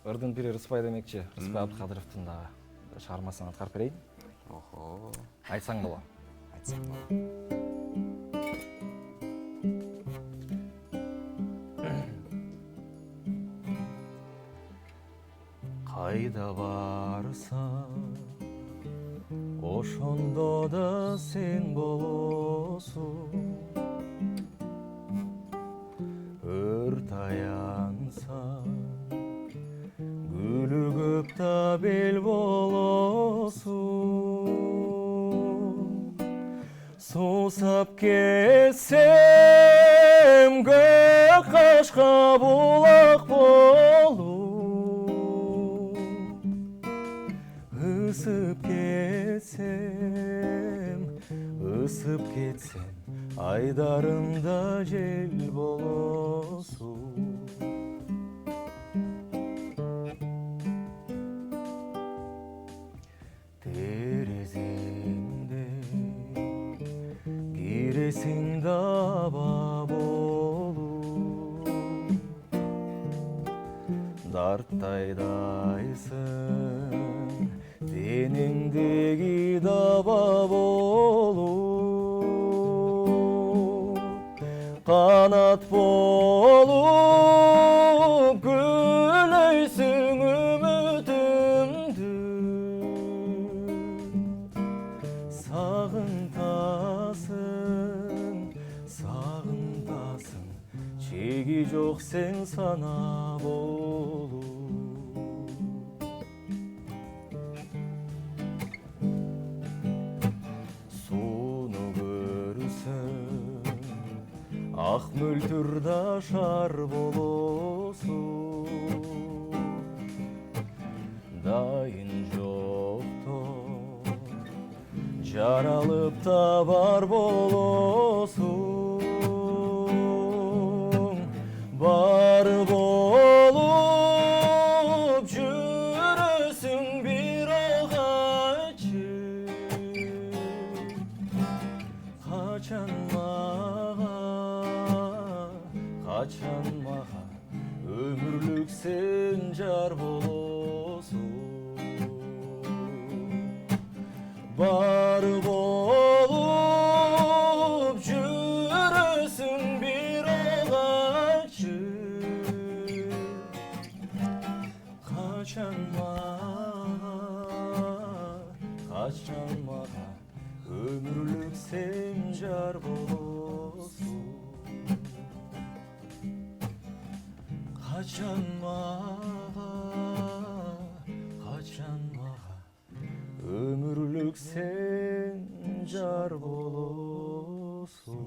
Ырдын бири Рыспай демекчи. Рыспай Абдыкадыровдун дагы чыгармасын аткарып берейин. Охо. Айтсаң болот. Айтсаң болот. Кайда барсаң, ошондо да сен болосуң. Өрт аянсаң, гүлү көп та бел болосуң. Сусап кетсем, көк кашка булак болуп. Isıp ketsen, aydarımda jel bolosun. Terezimde giresin daba bolup, darttaydaysın, denindegi daba bolup. Kanat bolup gülöysün ümidimdi. Sağıntasın, çegi жоқ sen sana bolup. Суну көрсөң, ак мөлтүр да шар болосуң. Дайын жоктон жаралып та бар болосуң. Бар болуп жүрөсүң бир агачы. Качан мага өмүрлүк сен жар болосуң. Бар болуп жүрөсүң бир агачы. Качан мага өмүрлүк сен жар болосуң. Kaçan mağa ömürlük sen jar bolosun.